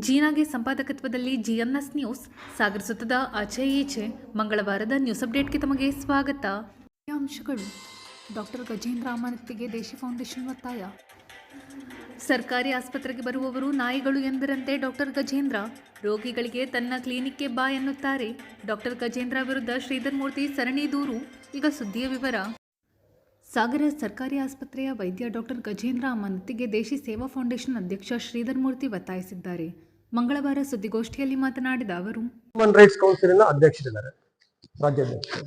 ಜೀನಾಗೆ ಸಂಪಾದಕತ್ವದಲ್ಲಿ ಜಿಎನ್ಎಸ್ news ಸಾಗರ ಸುತ್ತದ ಆಚೆ ಈಚೆ ಮಂಗಳವಾರದ news ಅಪ್ಡೇಟ್ಗೆ ತಮಗೆ ಸ್ವಾಗತ. ಅಂಶಗಳು: ಡಾಕ್ಟರ್ ಗಜೇಂದ್ರ ಅಮಾನತಿಗೆ ದೇಶಿ ಫೌಂಡೇಶನ್ ಒತ್ತಾಯ. ಸರ್ಕಾರಿ ಆಸ್ಪತ್ರೆಗೆ ಬರುವವರು ನಾಯಿಗಳು ಎಂದರಂತೆ ಡಾಕ್ಟರ್ ಗಜೇಂದ್ರ ರೋಗಿಗಳಿಗೆ ತನ್ನ ಕ್ಲಿನಿಕ್ಗೆ ಬಾ ಎನ್ನುತ್ತಾರೆ. ಡಾಕ್ಟರ್ ಗಜೇಂದ್ರ ವಿರುದ್ಧ ಶ್ರೀಧರ್ ಮೂರ್ತಿ ಸರಣಿ ದೂರು. ಈಗ ಸುದ್ದಿಯ ವಿವರ. ಸಾಗರ ಸರ್ಕಾರಿ ಆಸ್ಪತ್ರೆಯ ವೈದ್ಯ ಡಾಕ್ಟರ್ ಗಜೇಂದ್ರ ಅಮಾನತಿಗೆ ದೇಶಿ ಸೇವಾ ಫೌಂಡೇಶನ್ ಅಧ್ಯಕ್ಷ ಶ್ರೀಧರ್ ಮೂರ್ತಿ ಒತ್ತಾಯಿಸಿದ್ದಾರೆ. ಮಂಗಳವಾರ ಸುದ್ದಿಗೋಷ್ಠಿಯಲ್ಲಿ ಮಾತನಾಡಿದ ಅವರು, ಹ್ಯೂಮನ್ ರೈಟ್ಸ್ ಕೌನ್ಸಿಲಿನ ಅಧ್ಯಕ್ಷರಿದ್ದಾರೆ, ರಾಜ್ಯಾಧ್ಯಕ್ಷರು.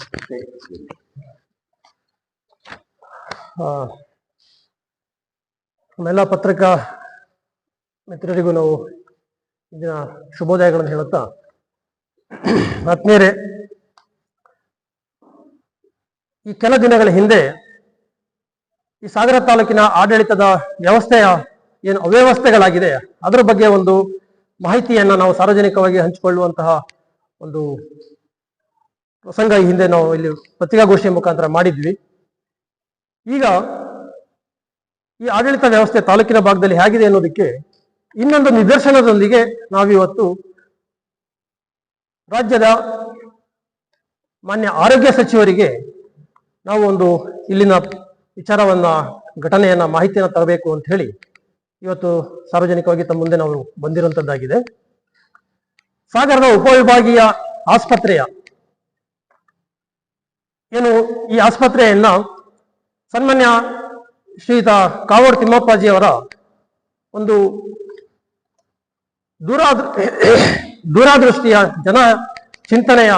ನಮ್ಮೆಲ್ಲ ಪತ್ರಿಕಾ ಮಿತ್ರರಿಗೂ ನಾವು ಇದನ್ನ ಶುಭೋದಯಗಳನ್ನು ಹೇಳುತ್ತಾ, ಆತ್ಮೀಯರೇ, ಈ ಕೆಲ ದಿನಗಳ ಹಿಂದೆ ಈ ಸಾಗರ ತಾಲೂಕಿನ ಆಡಳಿತದ ವ್ಯವಸ್ಥೆಯ ಏನು ಅವ್ಯವಸ್ಥೆಗಳಾಗಿದೆ ಅದರ ಬಗ್ಗೆ ಒಂದು ಮಾಹಿತಿಯನ್ನ ನಾವು ಸಾರ್ವಜನಿಕವಾಗಿ ಹಂಚಿಕೊಳ್ಳುವಂತಹ ಒಂದು ಪ್ರಸಂಗ ಈ ಹಿಂದೆ ನಾವು ಇಲ್ಲಿ ಪತ್ರಿಕಾಗೋಷ್ಠಿಯ ಮುಖಾಂತರ ಮಾಡಿದ್ವಿ. ಈಗ ಈ ಆಡಳಿತ ವ್ಯವಸ್ಥೆ ತಾಲೂಕಿನ ಭಾಗದಲ್ಲಿ ಹೇಗಿದೆ ಅನ್ನೋದಕ್ಕೆ ಇನ್ನೊಂದು ನಿದರ್ಶನದೊಂದಿಗೆ ನಾವಿವತ್ತು ರಾಜ್ಯದ ಮಾನ್ಯ ಆರೋಗ್ಯ ಸಚಿವರಿಗೆ ನಾವು ಒಂದು ಇಲ್ಲಿನ ವಿಚಾರವನ್ನ ಘಟನೆಯನ್ನ ಮಾಹಿತಿಯನ್ನ ತರಬೇಕು ಅಂತ ಹೇಳಿ ಇವತ್ತು ಸಾರ್ವಜನಿಕವಾಗಿ ತಮ್ಮ ಮುಂದೆ ನಾವು ಬಂದಿರುವಂತದ್ದಾಗಿದೆ. ಸಾಗರದ ಉಪವಿಭಾಗೀಯ ಆಸ್ಪತ್ರೆಯ ಏನು ಈ ಆಸ್ಪತ್ರೆಯನ್ನ ಸನ್ಮಾನ್ಯ ಶ್ರೀಯುತ ಕಾಗೋಡು ತಿಮ್ಮಪ್ಪಾಜಿ ಅವರ ಒಂದು ದೂರದೃಷ್ಟಿಯ ಜನ ಚಿಂತನೆಯ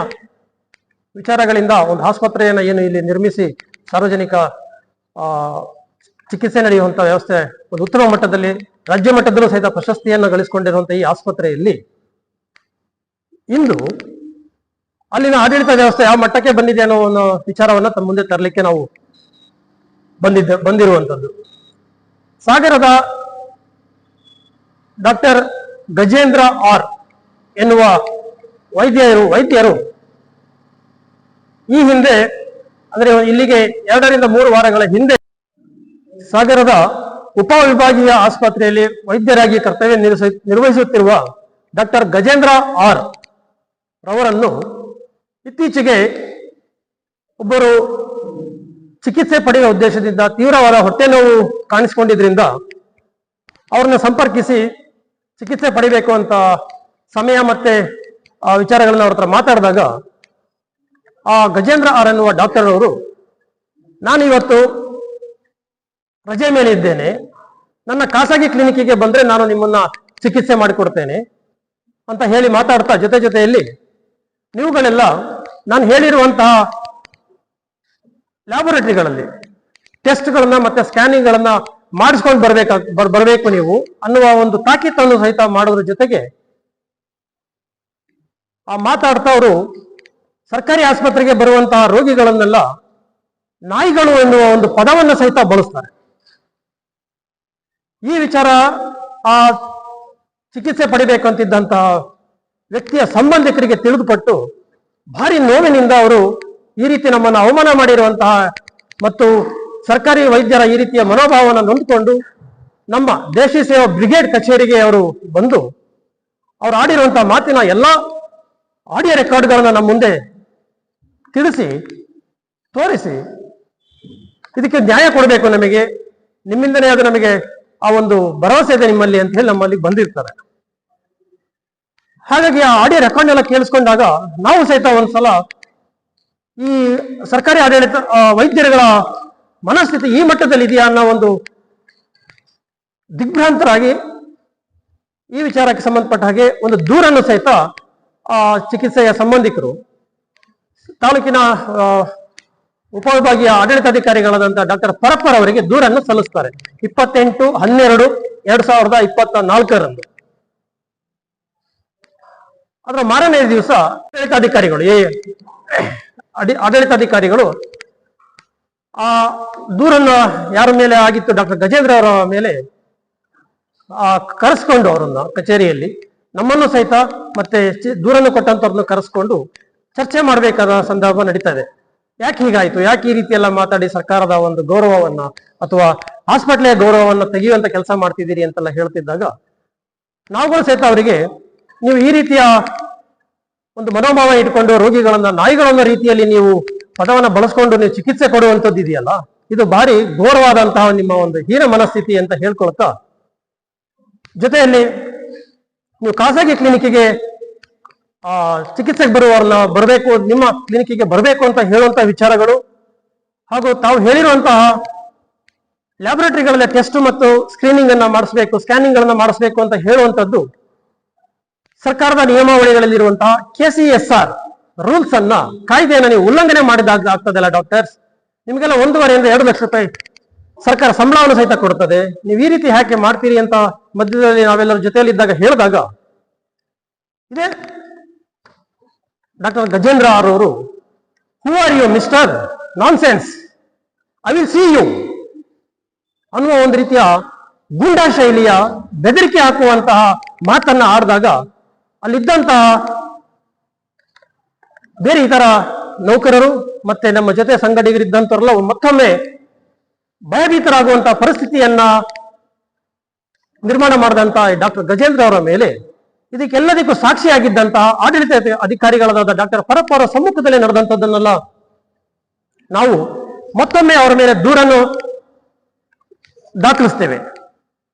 ವಿಚಾರಗಳಿಂದ ಒಂದು ಆಸ್ಪತ್ರೆಯನ್ನು ಏನು ಇಲ್ಲಿ ನಿರ್ಮಿಸಿ ಸಾರ್ವಜನಿಕ ಚಿಕಿತ್ಸೆ ನಡೆಯುವಂತಹ ವ್ಯವಸ್ಥೆ ಒಂದು ಉತ್ತಮ ಮಟ್ಟದಲ್ಲಿ ರಾಜ್ಯ ಮಟ್ಟದಲ್ಲೂ ಸಹಿತ ಪ್ರಶಸ್ತಿಯನ್ನು ಗಳಿಸಿಕೊಂಡಿರುವಂತಹ ಈ ಆಸ್ಪತ್ರೆಯಲ್ಲಿ ಇಂದು ಅಲ್ಲಿನ ಆಡಳಿತ ವ್ಯವಸ್ಥೆ ಯಾವ ಮಟ್ಟಕ್ಕೆ ಬಂದಿದೆ ಅನ್ನೋ ಒಂದು ವಿಚಾರವನ್ನ ತಮ್ಮ ಮುಂದೆ ತರಲಿಕ್ಕೆ ನಾವು ಬಂದಿರುವಂತದ್ದು. ಸಾಗರದ ಡಾಕ್ಟರ್ ಗಜೇಂದ್ರ ಆರ್ ಎನ್ನುವ ವೈದ್ಯರು ಈ ಹಿಂದೆ ಅಂದ್ರೆ ಇಲ್ಲಿಗೆ 2 ರಿಂದ 3 ವಾರಗಳ ಹಿಂದೆ ಸಾಗರದ ಉಪವಿಭಾಗೀಯ ಆಸ್ಪತ್ರೆಯಲ್ಲಿ ವೈದ್ಯರಾಗಿ ಕರ್ತವ್ಯ ನಿರ್ವಹಿಸುತ್ತಿರುವ ಡಾಕ್ಟರ್ ಗಜೇಂದ್ರ ಆರ್ ರವರನ್ನು ಇತ್ತೀಚೆಗೆ ಒಬ್ಬರು ಚಿಕಿತ್ಸೆ ಪಡೆಯುವ ಉದ್ದೇಶದಿಂದ ತೀವ್ರವಾದ ಹೊಟ್ಟೆ ನೋವು ಕಾಣಿಸಿಕೊಂಡಿದ್ರಿಂದ ಅವ್ರನ್ನ ಸಂಪರ್ಕಿಸಿ ಚಿಕಿತ್ಸೆ ಪಡಿಬೇಕು ಅಂತ ಸಮಯ ಮತ್ತೆ ಆ ವಿಚಾರಗಳನ್ನ ಅವ್ರ ಹತ್ರ ಮಾತಾಡಿದಾಗ ಆ ಗಜೇಂದ್ರ ಆರ್ ಎನ್ನುವ ಡಾಕ್ಟರ್ ಅವರು, ನಾನು ಇವತ್ತು ರಜೆ ಮೇಲೆ ಇದ್ದೇನೆ, ನನ್ನ ಖಾಸಗಿ ಕ್ಲಿನಿಕ್ಗೆ ಬಂದ್ರೆ ನಾನು ನಿಮ್ಮನ್ನ ಚಿಕಿತ್ಸೆ ಮಾಡಿಕೊಡ್ತೇನೆ ಅಂತ ಹೇಳಿ ಮಾತಾಡ್ತಾ ಜೊತೆಯಲ್ಲಿ ನೀವುಗಳೆಲ್ಲ ನಾನು ಹೇಳಿರುವಂತಹ ಲ್ಯಾಬೊರೇಟರಿಗಳಲ್ಲಿ ಟೆಸ್ಟ್ಗಳನ್ನ ಮತ್ತೆ ಸ್ಕ್ಯಾನಿಂಗ್ಗಳನ್ನ ಮಾಡಿಸ್ಕೊಂಡು ಬರಬೇಕು ನೀವು ಅನ್ನುವ ಒಂದು ತಾಕೀತನ್ನು ಸಹಿತ ಮಾಡೋದ್ರ ಜೊತೆಗೆ ಆ ಮಾತಾಡ್ತಾ ಅವರು ಸರ್ಕಾರಿ ಆಸ್ಪತ್ರೆಗೆ ಬರುವಂತಹ ರೋಗಿಗಳನ್ನೆಲ್ಲ ನಾಯಿಗಳು ಎನ್ನುವ ಒಂದು ಪದವನ್ನು ಸಹಿತ ಬಳಸ್ತಾರೆ. ಈ ವಿಚಾರ ಆ ಚಿಕಿತ್ಸೆ ಪಡಿಬೇಕಂತಿದ್ದಂತಹ ವ್ಯಕ್ತಿಯ ಸಂಬಂಧಿಕರಿಗೆ ತಿಳಿದುಪಟ್ಟು ಭಾರಿ ನೋವಿನಿಂದ ಅವರು ಈ ರೀತಿ ನಮ್ಮನ್ನು ಅವಮಾನ ಮಾಡಿರುವಂತಹ ಮತ್ತು ಸರ್ಕಾರಿ ವೈದ್ಯರ ಈ ರೀತಿಯ ಮನೋಭಾವವನ್ನು ನೊಂದುಕೊಂಡು ನಮ್ಮ ದೇಶಿ ಸೇವಾ ಬ್ರಿಗೇಡ್ ಕಚೇರಿಗೆ ಅವರು ಬಂದು ಅವರು ಆಡಿರುವಂತಹ ಮಾತಿನ ಎಲ್ಲ ಆಡಿಯೋ ರೆಕಾರ್ಡ್ಗಳನ್ನ ನಮ್ಮ ಮುಂದೆ ತಿಳಿಸಿ ತೋರಿಸಿ ಇದಕ್ಕೆ ನ್ಯಾಯ ಕೊಡಬೇಕು, ನಮಗೆ ನಿಮ್ಮಿಂದನೇ ಅದು ನಮಗೆ ಆ ಒಂದು ಭರವಸೆ ಇದೆ ನಿಮ್ಮಲ್ಲಿ ಅಂತ ಹೇಳಿ ನಮ್ಮಲ್ಲಿ ಬಂದಿರ್ತಾರೆ. ಹಾಗಾಗಿ ಆ ಆಡಿಯೋ ರೆಕಾರ್ಡ್ ಎಲ್ಲ ಕೇಳಿಸ್ಕೊಂಡಾಗ ನಾವು ಸಹಿತ ಒಂದ್ಸಲ ಈ ಸರ್ಕಾರಿ ಆಡಳಿತ ವೈದ್ಯರುಗಳ ಮನಸ್ಥಿತಿ ಈ ಮಟ್ಟದಲ್ಲಿ ಇದೆಯಾ ಅನ್ನೋ ಒಂದು ದಿಗ್ಭ್ರಾಂತರಾಗಿ ಈ ವಿಚಾರಕ್ಕೆ ಸಂಬಂಧಪಟ್ಟ ಹಾಗೆ ಒಂದು ದೂರನ್ನು ಸಹಿತ ಆ ಚಿಕಿತ್ಸೆಯ ಸಂಬಂಧಿಕರು ತಾಲೂಕಿನ ಉಪವಿಭಾಗೀಯ ಆಡಳಿತಾಧಿಕಾರಿಗಳಾದಂತಹ ಡಾಕ್ಟರ್ ಪರಪ್ಪರ್ ಅವರಿಗೆ ದೂರನ್ನು ಸಲ್ಲಿಸ್ತಾರೆ 28/12/2024 ಅದರ ಮಾರನೇ ದಿವಸ ಆಡಳಿತಾಧಿಕಾರಿಗಳು ಆ ದೂರನ್ನ ಯಾರ ಮೇಲೆ ಆಗಿತ್ತು ಡಾಕ್ಟರ್ ಗಜೇಂದ್ರ ಅವರ ಮೇಲೆ ಕರೆಸ್ಕೊಂಡು ಅವರನ್ನ ಕಚೇರಿಯಲ್ಲಿ ನಮ್ಮನ್ನು ಸಹಿತ ಮತ್ತೆ ದೂರನ್ನು ಕೊಟ್ಟಂತವ್ರನ್ನ ಕರೆಸ್ಕೊಂಡು ಚರ್ಚೆ ಮಾಡಬೇಕಾದ ಸಂದರ್ಭ ನಡೀತಾ ಇದೆ. ಯಾಕೆ ಹೀಗಾಯ್ತು, ಯಾಕೆ ಈ ರೀತಿ ಎಲ್ಲ ಮಾತಾಡಿ ಸರ್ಕಾರದ ಒಂದು ಗೌರವವನ್ನ ಅಥವಾ ಹಾಸ್ಪಿಟ್ಲೆಯ ಗೌರವವನ್ನ ತೆಗೆಯುವಂತ ಕೆಲಸ ಮಾಡ್ತಿದ್ದೀರಿ ಅಂತೆಲ್ಲ ಹೇಳ್ತಿದ್ದಾಗ ನಾವುಗಳು ಸಹಿತ ಅವರಿಗೆ ನೀವು ಈ ರೀತಿಯ ಒಂದು ಮನೋಭಾವ ಇಟ್ಕೊಂಡು ರೋಗಿಗಳನ್ನ ನಾಯಿಗಳನ್ನ ರೀತಿಯಲ್ಲಿ ನೀವು ಪದವನ್ನ ಬಳಸ್ಕೊಂಡು ನೀವು ಚಿಕಿತ್ಸೆ ಕೊಡುವಂಥದ್ದು ಇದೆಯಲ್ಲ, ಇದು ಭಾರಿ ಘೋರವಾದಂತಹ ನಿಮ್ಮ ಒಂದು ಹೀನ ಮನಸ್ಥಿತಿ ಅಂತ ಹೇಳ್ಕೊಳ್ತಾ, ಜೊತೆಯಲ್ಲಿ ನೀವು ಖಾಸಗಿ ಕ್ಲಿನಿಕ್ಗೆ ಚಿಕಿತ್ಸೆಗೆ ಬರುವವರನ್ನ ಬರಬೇಕು, ನಿಮ್ಮ ಕ್ಲಿನಿಕ್ಗೆ ಬರಬೇಕು ಅಂತ ಹೇಳುವಂತಹ ವಿಚಾರಗಳು ಹಾಗೂ ತಾವು ಹೇಳಿರುವಂತಹ ಲ್ಯಾಬೊರೇಟರಿಗಳಲ್ಲಿ ಟೆಸ್ಟ್ ಮತ್ತು ಸ್ಕ್ರೀನಿಂಗ್ ಅನ್ನ ಮಾಡಿಸಬೇಕು, ಸ್ಕ್ಯಾನಿಂಗ್ ಗಳನ್ನ ಮಾಡಿಸಬೇಕು ಅಂತ ಹೇಳುವಂತದ್ದು ಸರ್ಕಾರದ ನಿಯಮಾವಳಿಗಳಲ್ಲಿರುವಂತಹ KCSR ರೂಲ್ಸ್ ಅನ್ನ, ಕಾಯ್ದೆಯನ್ನ ನೀವು ಉಲ್ಲಂಘನೆ ಮಾಡಿದಾಗ ಆಗ್ತದಲ್ಲ ಡಾಕ್ಟರ್ಸ್. ನಿಮಗೆಲ್ಲ 1.5 ಇಂದ 2 ಲಕ್ಷ ರೂಪಾಯಿ ಸರ್ಕಾರ ಸಂಬಳವನ್ನು ಸಹಿತ ಕೊಡ್ತದೆ, ನೀವು ಈ ರೀತಿ ಯಾಕೆ ಮಾಡ್ತೀರಿ ಅಂತ ಮಧ್ಯದಲ್ಲಿ ನಾವೆಲ್ಲರ ಜೊತೆಯಲ್ಲಿದ್ದಾಗ ಹೇಳಿದಾಗ, ಇದೇ ಡಾಕ್ಟರ್ ಗಜೇಂದ್ರ ಆರ್ ಅವರು, who are you mister nonsense, I will see you ಅನ್ನುವ ಒಂದು ರೀತಿಯ ಗೂಂಡಾ ಶೈಲಿಯ ಬೆದರಿಕೆ ಹಾಕುವಂತಹ ಮಾತನ್ನ ಆಡಿದಾಗ ಅಲ್ಲಿದ್ದಂತಹ ಬೇರೆ ಇತರ ನೌಕರರು ಮತ್ತೆ ನಮ್ಮ ಜೊತೆ ಸಂಘಟಕರಿದ್ದಂತವರೆಲ್ಲ ಮತ್ತೊಮ್ಮೆ ಭಯಭೀತರಾಗುವಂತಹ ಪರಿಸ್ಥಿತಿಯನ್ನ ನಿರ್ಮಾಣ ಮಾಡಿದಂತಹ ಡಾಕ್ಟರ್ ಗಜೇಂದ್ರ ಅವರ ಮೇಲೆ, ಇದಕ್ಕೆಲ್ಲದಕ್ಕೂ ಸಾಕ್ಷಿಯಾಗಿದ್ದಂತಹ ಆಡಳಿತ ಅಧಿಕಾರಿಗಳಾದ ಡಾಕ್ಟರ್ ಪರಪ್ಪ ಅವರ ಸಮ್ಮುಖದಲ್ಲಿ ನಡೆದಂಥದ್ದನ್ನೆಲ್ಲ ನಾವು ಮತ್ತೊಮ್ಮೆ ಅವರ ಮೇಲೆ ದೂರನ್ನು ದಾಖಲಿಸ್ತೇವೆ.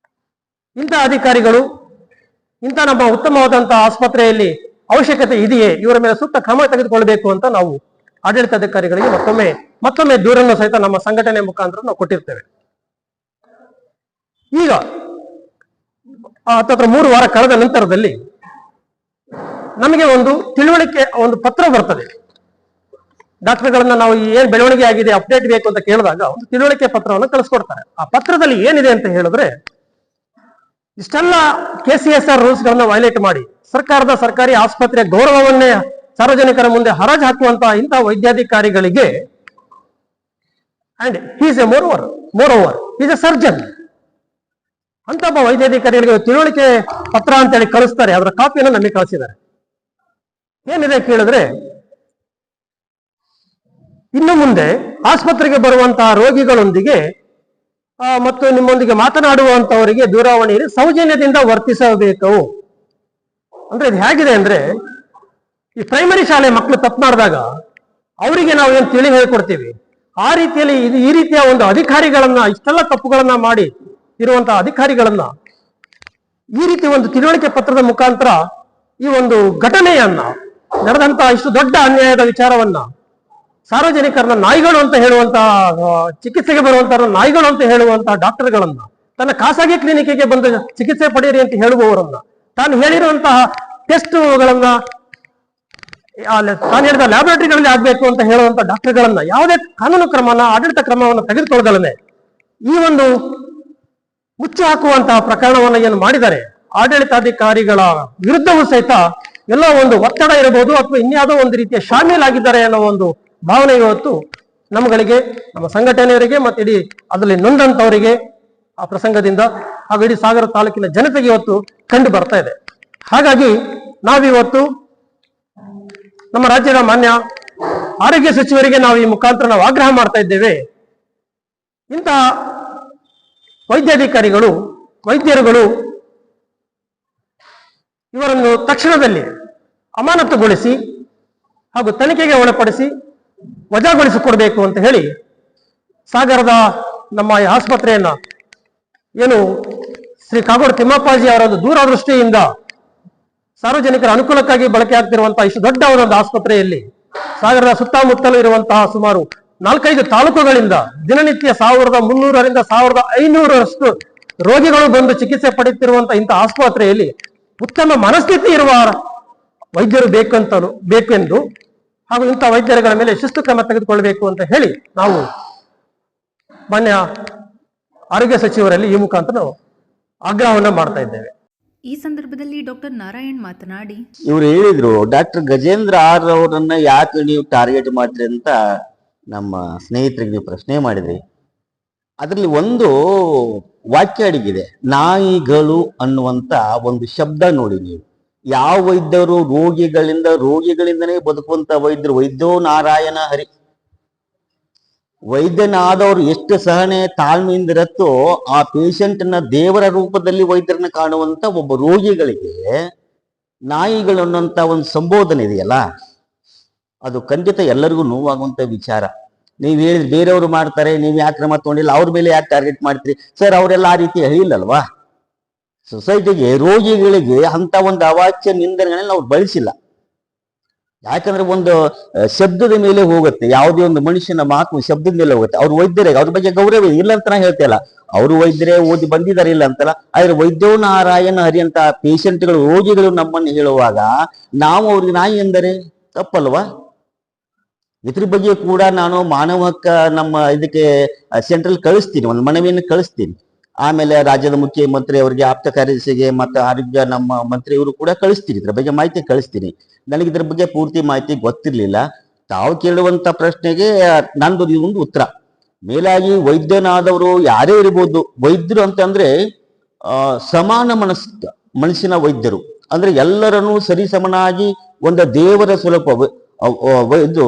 ಇಂಥ ಅಧಿಕಾರಿಗಳು ಇಂಥ ನಮ್ಮ ಉತ್ತಮವಾದಂತಹ ಆಸ್ಪತ್ರೆಯಲ್ಲಿ ಅವಶ್ಯಕತೆ ಇದೆಯೇ, ಇವರ ಮೇಲೆ ಸೂಕ್ತ ಕ್ರಮ ತೆಗೆದುಕೊಳ್ಳಬೇಕು ಅಂತ ನಾವು ಆಡಳಿತಾಧಿಕಾರಿಗಳಿಗೆ ಮತ್ತೊಮ್ಮೆ ದೂರನ್ನು ಸಹಿತ ನಮ್ಮ ಸಂಘಟನೆ ಮುಖಾಂತರ ನಾವು ಕೊಟ್ಟಿರ್ತೇವೆ. ಈಗ ಹತ್ತತ್ರ 3 ವಾರ ಕಳೆದ ನಂತರದಲ್ಲಿ ನಮಗೆ ಒಂದು ತಿಳುವಳಿಕೆ, ಒಂದು ಪತ್ರ ಬರ್ತದೆ. ಡಾಕ್ಟರ್ಗಳನ್ನ ನಾವು ಏನ್ ಬೆಳವಣಿಗೆ ಆಗಿದೆ ಅಪ್ಡೇಟ್ ಬೇಕು ಅಂತ ಕೇಳಿದಾಗ ಒಂದು ತಿಳುವಳಿಕೆ ಪತ್ರವನ್ನು ಕಳಿಸ್ಕೊಡ್ತಾರೆ. ಆ ಪತ್ರದಲ್ಲಿ ಏನಿದೆ ಅಂತ ಹೇಳಿದ್ರೆ, ಇಷ್ಟೆಲ್ಲ KCSR ರೂಲ್ಸ್ ಗಳನ್ನ ವೈಲೇಟ್ ಮಾಡಿ ಸರ್ಕಾರದ ಸರ್ಕಾರಿ ಆಸ್ಪತ್ರೆಯ ಗೌರವವನ್ನೇ ಸಾರ್ವಜನಿಕರ ಮುಂದೆ ಹರಾಜು ಹಾಕುವಂತಹ ಇಂತಹ ವೈದ್ಯಾಧಿಕಾರಿಗಳಿಗೆ, and he's a moreover is a surgeon ಅಂತ ಒಬ್ಬ ವೈದ್ಯಾಧಿಕಾರಿಗಳಿಗೆ ತಿಳುವಳಿಕೆ ಪತ್ರ ಅಂತೇಳಿ ಕಳಿಸ್ತಾರೆ. ಅದರ ಕಾಪಿಯನ್ನು ನಮಗೆ ಕಳಿಸಿದ್ದಾರೆ. ಏನಿದೆ ಕೇಳಿದ್ರೆ, ಇನ್ನು ಮುಂದೆ ಆಸ್ಪತ್ರೆಗೆ ಬರುವಂತಹ ರೋಗಿಗಳೊಂದಿಗೆ ಮತ್ತು ನಿಮ್ಮೊಂದಿಗೆ ಮಾತನಾಡುವಂತವರಿಗೆ ದೂರವಾಣಿಯಲ್ಲಿ ಸೌಜನ್ಯದಿಂದ ವರ್ತಿಸಬೇಕು. ಅಂದ್ರೆ ಇದು ಹೇಗಿದೆ ಅಂದ್ರೆ, ಈ ಪ್ರೈಮರಿ ಶಾಲೆ ಮಕ್ಕಳು ತಪ್ಪು ಮಾಡಿದಾಗ ಅವರಿಗೆ ನಾವು ಏನು ತಿಳಿ ಹೇಳ್ಕೊಡ್ತೀವಿ, ಆ ರೀತಿಯಲ್ಲಿ ಈ ರೀತಿಯ ಒಂದು ಅಧಿಕಾರಿಗಳನ್ನ, ಇಷ್ಟೆಲ್ಲ ತಪ್ಪುಗಳನ್ನ ಮಾಡಿ ಇರುವಂತಹ ಅಧಿಕಾರಿಗಳನ್ನ ಈ ರೀತಿ ಒಂದು ತಿಳುವಳಿಕೆ ಪತ್ರದ ಮುಖಾಂತರ ಈ ಒಂದು ಘಟನೆಯನ್ನ, ನಡೆದಂತಹ ಇಷ್ಟು ದೊಡ್ಡ ಅನ್ಯಾಯದ ವಿಚಾರವನ್ನ ಸಾರ್ವಜನಿಕರನ್ನ ನಾಯಿಗಳು ಅಂತ ಹೇಳುವಂತಹ, ಚಿಕಿತ್ಸೆಗೆ ಬರುವಂತಹ ನಾಯಿಗಳು ಅಂತ ಹೇಳುವಂತಹ ಡಾಕ್ಟರ್ಗಳನ್ನ, ತನ್ನ ಖಾಸಗಿ ಕ್ಲಿನಿಕ್ಗೆ ಬಂದು ಚಿಕಿತ್ಸೆ ಪಡೆಯಿರಿ ಅಂತ ಹೇಳುವವರನ್ನ, ತಾನು ಹೇಳಿರುವಂತಹ ಟೆಸ್ಟ್ಗಳನ್ನ, ತಾನು ಹೇಳಿದ ಲ್ಯಾಬೊರೇಟರಿಗಳಲ್ಲಿ ಆಗ್ಬೇಕು ಅಂತ ಹೇಳುವಂತಹ ಡಾಕ್ಟರ್ಗಳನ್ನ ಯಾವುದೇ ಕಾನೂನು ಕ್ರಮನ, ಆಡಳಿತ ಕ್ರಮವನ್ನು ತೆಗೆದುಕೊಳ್ಳದಲ್ಲೇ ಈ ಒಂದು ಮುಚ್ಚಿ ಹಾಕುವಂತಹ ಪ್ರಕರಣವನ್ನು ಏನು ಮಾಡಿದ್ದಾರೆ, ಆಡಳಿತಾಧಿಕಾರಿಗಳ ವಿರುದ್ಧವೂ ಸಹಿತ ಎಲ್ಲ ಒಂದು ಒತ್ತಡ ಇರಬಹುದು ಅಥವಾ ಇನ್ಯಾವುದೋ ಒಂದು ರೀತಿಯ ಶಾಮೀಲಾಗಿದ್ದಾರೆ ಅನ್ನೋ ಒಂದು ಭಾವನೆ ಇವತ್ತು ನಮ್ಗಳಿಗೆ, ನಮ್ಮ ಸಂಘಟನೆಯವರಿಗೆ ಮತ್ತೆ ಇಡೀ ಅದರಲ್ಲಿ ನೊಂದಂತವರಿಗೆ ಆ ಪ್ರಸಂಗದಿಂದ ಹಾಗೂ ಇಡೀ ಸಾಗರ ತಾಲೂಕಿನ ಜನತೆಗೆ ಇವತ್ತು ಕಂಡು ಬರ್ತಾ ಇದೆ. ಹಾಗಾಗಿ ನಾವಿವತ್ತು ನಮ್ಮ ರಾಜ್ಯದ ಮಾನ್ಯ ಆರೋಗ್ಯ ಸಚಿವರಿಗೆ ನಾವು ಈ ಮುಖಾಂತರ ನಾವು ಆಗ್ರಹ ಮಾಡ್ತಾ ಇದ್ದೇವೆ. ಇಂತಹ ವೈದ್ಯಾಧಿಕಾರಿಗಳು, ವೈದ್ಯರುಗಳು ಇವರನ್ನು ತಕ್ಷಣದಲ್ಲಿ ಅಮಾನತುಗೊಳಿಸಿ ಹಾಗೂ ತನಿಖೆಗೆ ಒಳಪಡಿಸಿ ವಜಾಗೊಳಿಸಿಕೊಡ್ಬೇಕು ಅಂತ ಹೇಳಿ ಸಾಗರದ ನಮ್ಮ ಈ ಆಸ್ಪತ್ರೆಯನ್ನ, ಏನು ಶ್ರೀ ಕಾಗೋಡು ತಿಮ್ಮಪ್ಪಾಜಿ ಅವರ ದೂರದೃಷ್ಟಿಯಿಂದ ಸಾರ್ವಜನಿಕರ ಅನುಕೂಲಕ್ಕಾಗಿ ಬಳಕೆ ಆಗ್ತಿರುವಂತಹ ಇಷ್ಟು ದೊಡ್ಡ ಒಂದು ಆಸ್ಪತ್ರೆಯಲ್ಲಿ ಸಾಗರದ ಸುತ್ತಮುತ್ತಲೂ ಇರುವಂತಹ ಸುಮಾರು 4-5 ತಾಲೂಕುಗಳಿಂದ ದಿನನಿತ್ಯ 1300ರಿಂದ 1500ರಷ್ಟು ರೋಗಿಗಳು ಬಂದು ಚಿಕಿತ್ಸೆ ಪಡೆಯುತ್ತಿರುವಂತಹ ಇಂತಹ ಆಸ್ಪತ್ರೆಯಲ್ಲಿ ಉತ್ತಮ ಮನಸ್ಥಿತಿ ಇರುವ ವೈದ್ಯರು ಬೇಕೆಂದು ಹಾಗೂ ಇಂತಹ ವೈದ್ಯರುಗಳ ಮೇಲೆ ಶಿಸ್ತು ಕ್ರಮ ತೆಗೆದುಕೊಳ್ಳಬೇಕು ಅಂತ ಹೇಳಿ ನಾವು ಮಾನ್ಯ ಆರೋಗ್ಯ ಸಚಿವರಲ್ಲಿ ಈ ಮುಖಾಂತರ ನಾವು ಆಗ್ರಹವನ್ನು ಮಾಡ್ತಾ ಇದ್ದೇವೆ. ಈ ಸಂದರ್ಭದಲ್ಲಿ ಡಾಕ್ಟರ್ ನಾರಾಯಣ್ ಮಾತನಾಡಿ, ಇವ್ರು ಹೇಳಿದ್ರು, ಡಾಕ್ಟರ್ ಗಜೇಂದ್ರ ಆರ್ ಅವರನ್ನ ಯಾಕೆ ನೀವು ಟಾರ್ಗೆಟ್ ಮಾಡ್ತೀರಿ ಅಂತ ನಮ್ಮ ಸ್ನೇಹಿತರಿಗೆ ನೀವು ಪ್ರಶ್ನೆ ಮಾಡಿದ್ರಿ. ಅದರಲ್ಲಿ ಒಂದು ವಾಕ್ಯ ಅಡಗಿದೆ, ನಾಯಿಗಳು ಅನ್ನುವಂತ ಒಂದು ಶಬ್ದ ನೋಡಿ. ನೀವು ಯಾವ ವೈದ್ಯರು ರೋಗಿಗಳಿಂದನೇ ಬದುಕುವಂತ ವೈದ್ಯರು, ವೈದ್ಯೋ ನಾರಾಯಣ ಹರಿ ವೈದ್ಯನಾದವರು ಎಷ್ಟು ಸಹನೆ ತಾಳ್ಮೆಯಿಂದ ಇರತ್ತೋ ಆ ಪೇಷಂಟ್ನ ದೇವರ ರೂಪದಲ್ಲಿ ವೈದ್ಯರನ್ನ ಕಾಣುವಂತ ಒಬ್ಬ ರೋಗಿಗಳಿಗೆ ನಾಯಿಗಳು ಅನ್ನೋಂಥ ಒಂದು ಸಂಬೋಧನೆ ಇದೆಯಲ್ಲ, ಅದು ಖಂಡಿತ ಎಲ್ಲರಿಗೂ ನೋವಾಗುವಂತ ವಿಚಾರ. ನೀವು ಹೇಳಿದ್ರೆ ಬೇರೆಯವರು ಮಾಡ್ತಾರೆ, ನೀವು ಯಾಕೆ ಕ್ರಮ ತಗೊಂಡಿಲ್ಲ, ಅವ್ರ ಮೇಲೆ ಯಾಕೆ ಟಾರ್ಗೆಟ್ ಮಾಡ್ತೀರಿ ಸರ್? ಅವರೆಲ್ಲ ಆ ರೀತಿ ಹೇಳಿಲ್ಲಲ್ವಾ? ಸೊಸೈಟಿಗೆ ರೋಗಿಗಳಿಗೆ ಅಂತ ಒಂದು ಅವಾಚ್ಯ ನಿಂದನೆಗಳನ್ನ ಅವ್ರು ಬಳಸಿಲ್ಲ. ಯಾಕಂದ್ರೆ ಒಂದು ಶಬ್ದದ ಮೇಲೆ ಹೋಗುತ್ತೆ, ಯಾವುದೇ ಒಂದು ಮನುಷ್ಯನ ಮಾತು ಶಬ್ದದ ಮೇಲೆ ಹೋಗುತ್ತೆ. ಅವ್ರು ವೈದ್ಯರೇ, ಅವ್ರ ಬಗ್ಗೆ ಗೌರವ ಇಲ್ಲ ಅಂತ ನಾ ಹೇಳ್ತಿಲ್ಲ, ಅವರು ವೈದ್ಯರೇ, ಓದಿ ಬಂದಿದ್ದಾರೆ ಇಲ್ಲ ಅಂತಲ್ಲ. ಆದ್ರೆ ವೈದ್ಯೋ ನಾರಾಯಣ ಹರಿ ಅಂತ ಪೇಷಂಟ್ಗಳು, ರೋಗಿಗಳು ನಮ್ಮನ್ನು ಹೇಳುವಾಗ ನಾವು ಅವ್ರಿಗೆ ನಾಯಿ ಎಂದರೆ ತಪ್ಪಲ್ವಾ? ಇದ್ರ ಬಗ್ಗೆ ಕೂಡ ನಾನು ಮಾನವ ಹಕ್ಕ ನಮ್ಮ ಇದಕ್ಕೆ ಸೆಂಟ್ರಲ್ ಕಳಿಸ್ತೀನಿ, ಒಂದು ಮನವಿಯನ್ನು ಕಳಿಸ್ತೀನಿ. ಆಮೇಲೆ ರಾಜ್ಯದ ಮುಖ್ಯಮಂತ್ರಿ ಅವರಿಗೆ, ಆಪ್ತ ಕಾರ್ಯದರ್ಶಿಗೆ, ಮತ್ತು ಆರೋಗ್ಯ ನಮ್ಮ ಮಂತ್ರಿಯವರು ಕೂಡ ಕಳಿಸ್ತೀನಿ, ಇದ್ರ ಬಗ್ಗೆ ಮಾಹಿತಿ ಕಳಿಸ್ತೀನಿ. ನನಗೆ ಇದ್ರ ಬಗ್ಗೆ ಪೂರ್ತಿ ಮಾಹಿತಿ ಗೊತ್ತಿರ್ಲಿಲ್ಲ. ತಾವು ಕೇಳುವಂತ ಪ್ರಶ್ನೆಗೆ ನಂದು ಒಂದು ಉತ್ತರ. ಮೇಲಾಗಿ ವೈದ್ಯನಾದವರು ಯಾರೇ ಇರ್ಬೋದು, ವೈದ್ಯರು ಅಂತಂದ್ರೆ ಸಮಾನ ಮನಸ್ಸಿನ ವೈದ್ಯರು, ಅಂದ್ರೆ ಎಲ್ಲರನ್ನೂ ಸರಿಸಮನಾಗಿ ಒಂದು ದೇವರ ಸ್ವರೂಪ, ಇದು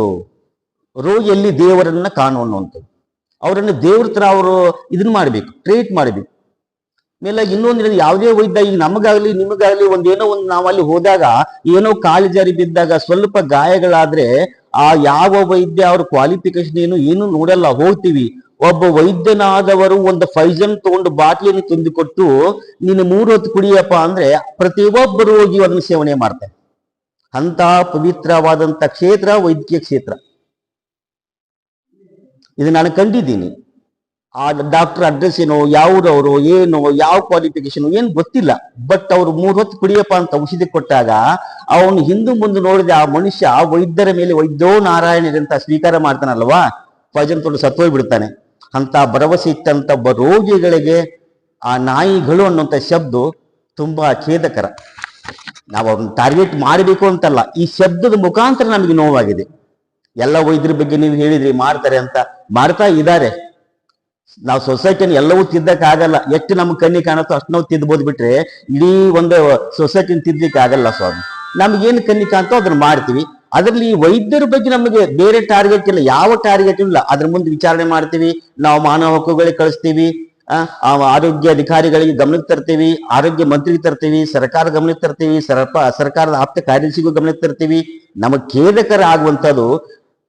ರೋಗಿಯಲ್ಲಿ ದೇವರನ್ನ ಕಾಣುವಂಥದ್ದು. ಅವರನ್ನು ದೇವ್ರ ತರ ಅವರು ಇದನ್ನ ಮಾಡ್ಬೇಕು, ಟ್ರೀಟ್ ಮಾಡ್ಬೇಕು. ಮೇಲಾಗಿ ಇನ್ನೊಂದು, ಯಾವುದೇ ವೈದ್ಯ, ಈಗ ನಮಗಾಗ್ಲಿ ನಿಮಗಾಗ್ಲಿ ಒಂದೇನೋ ಒಂದು ನಾವು ಅಲ್ಲಿ ಹೋದಾಗ ಏನೋ ಕಾಲು ಜಾರಿ ಬಿದ್ದಾಗ ಸ್ವಲ್ಪ ಗಾಯಗಳಾದ್ರೆ ಆ ಯಾವ ವೈದ್ಯ ಅವ್ರ ಕ್ವಾಲಿಫಿಕೇಶನ್ ಏನು ನೋಡಲ್ಲ, ಹೋಗ್ತೀವಿ. ಒಬ್ಬ ವೈದ್ಯನಾದವರು ಒಂದು ಫೈಜನ್ ತಗೊಂಡು ಬಾಟ್ಲಿಯನ್ನು ತುಂಬಿಕೊಟ್ಟು ನೀನು 3 ಹೊತ್ತು ಕುಡಿಯಪ್ಪ ಅಂದ್ರೆ ಪ್ರತಿಯೊಬ್ಬರು ಹೋಗಿ ಅದನ್ನು ಸೇವನೆ ಮಾಡ್ತಾರೆ. ಅಂತ ಪವಿತ್ರವಾದಂತ ಕ್ಷೇತ್ರ ವೈದ್ಯಕೀಯ ಕ್ಷೇತ್ರ. ಇದು ನಾನು ಕಂಡಿದ್ದೀನಿ. ಆ ಡಾಕ್ಟರ್ ಅಡ್ರೆಸ್ ಏನೋ, ಯಾವ್ರವರು ಏನೋ, ಯಾವ ಕ್ವಾಲಿಫಿಕೇಶನ್ ಏನು ಗೊತ್ತಿಲ್ಲ, ಬಟ್ ಅವ್ರು 3 ಹೊತ್ತು ಕುಡಿಯಪ್ಪ ಅಂತ ಔಷಧಿ ಕೊಟ್ಟಾಗ ಅವನು ಹಿಂದೆ ಮುಂದೆ ನೋಡಿದ ಆ ಮನುಷ್ಯ ವೈದ್ಯರ ಮೇಲೆ ವೈದ್ಯೋ ನಾರಾಯಣರಂತ ಸ್ವೀಕಾರ ಮಾಡ್ತಾನಲ್ವಾ, ಫೈಜನ್ ತೊಗೊಂಡು ಸತ್ತೋಗಿ ಬಿಡ್ತಾನೆ. ಅಂತ ಭರವಸೆ ಇಟ್ಟಂತ ಒಬ್ಬ ರೋಗಿಗಳಿಗೆ ಆ ನಾಯಿಗಳು ಅನ್ನುವಂಥ ಶಬ್ದ ತುಂಬಾ ಖೇದಕರ. ನಾವು ಅವ್ರನ್ನ ಟಾರ್ಗೆಟ್ ಮಾಡಬೇಕು ಅಂತಲ್ಲ, ಈ ಶಬ್ದದ ಮುಖಾಂತರ ನಮಗೆ ನೋವಾಗಿದೆ. ಎಲ್ಲ ವೈದ್ಯರ ಬಗ್ಗೆ ನೀವು ಹೇಳಿದ್ರಿ ಮಾಡ್ತಾರೆ ಅಂತ, ಮಾಡ್ತಾ ಇದ್ದಾರೆ. ನಾವು ಸೊಸೈಟಿಯನ್ನು ಎಲ್ಲವೂ ತಿದ್ದಕ್ಕಾಗಲ್ಲ, ಎಷ್ಟು ನಮ್ಗೆ ಕಣ್ಣಿ ಕಾಣುತ್ತೋ ಅಷ್ಟು ನಾವು ತಿದ್ಬೋದು, ಬಿಟ್ರೆ ಇಡೀ ಒಂದು ಸೊಸೈಟಿನ ತಿದ್ದಲಿಕ್ಕೆ ಆಗಲ್ಲ ಸ್ವಾಮಿ. ನಮ್ಗೇನು ಕಣ್ಣಿ ಕಾಣ್ತೋ ಅದನ್ನ ಮಾಡ್ತೀವಿ. ಅದರಲ್ಲಿ ವೈದ್ಯರ ಬಗ್ಗೆ ನಮಗೆ ಬೇರೆ ಟಾರ್ಗೆಟ್ ಇಲ್ಲ, ಯಾವ ಟಾರ್ಗೆಟ್ ಇಲ್ಲ. ಅದ್ರ ಮುಂದೆ ವಿಚಾರಣೆ ಮಾಡ್ತೀವಿ, ನಾವು ಮಾನವ ಹಕ್ಕುಗಳಿಗೆ ಕಳಿಸ್ತೀವಿ, ಆರೋಗ್ಯ ಅಧಿಕಾರಿಗಳಿಗೆ ಗಮನಕ್ಕೆ ತರ್ತೀವಿ, ಆರೋಗ್ಯ ಮಂತ್ರಿಗೆ ತರ್ತೀವಿ, ಸರ್ಕಾರ ಗಮನಕ್ಕೆ ತರ್ತೀವಿ, ಸರ್ಕಾರದ ಆಪ್ತ ಕಾರ್ಯದರ್ಶಿಗೂ ಗಮನಕ್ಕೆ ತರ್ತೀವಿ. ನಮಗೆ ಖೇದಕರ ಆಗುವಂಥದ್ದು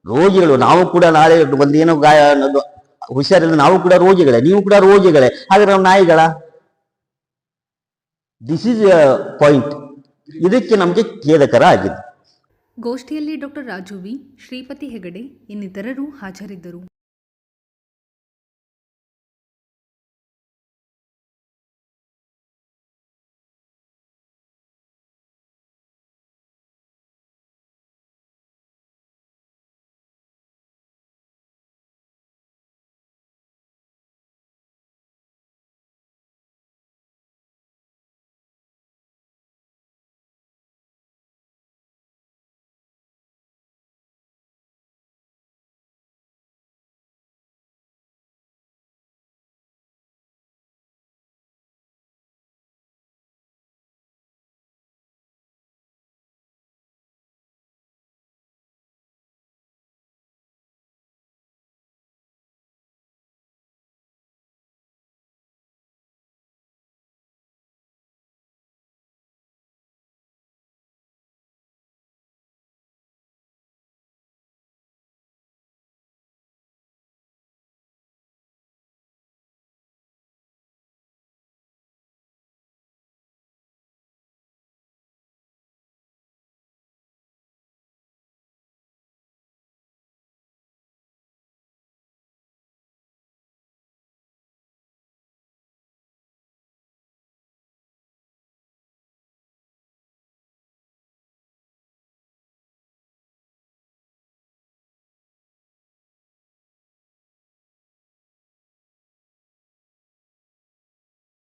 ರೋಗಿಗಳು. ನಾವು ಕೂಡ ನಾಳೆ ಒಂದೇನೋ ಗಾಯ ಅನ್ನೋದು ಹುಷಾರಿಲ್ಲ, ನಾವು ಕೂಡ ರೋಗಿಗಳೇ, ನೀವು ಕೂಡ ರೋಗಿಗಳೇ, ಹಾಗಾದ್ರೆ ನಾವು ನಾಯಿಗಳ? This is point. ಇದಕ್ಕೆ ನಮಗೆ ಖೇದಕರ ಆಗಿದೆ. ಗೋಷ್ಠಿಯಲ್ಲಿ ಡಾಕ್ಟರ್ ರಾಜು ವಿ, ಶ್ರೀಪತಿ ಹೆಗಡೆ ಇನ್ನಿತರರು ಹಾಜರಿದ್ದರು.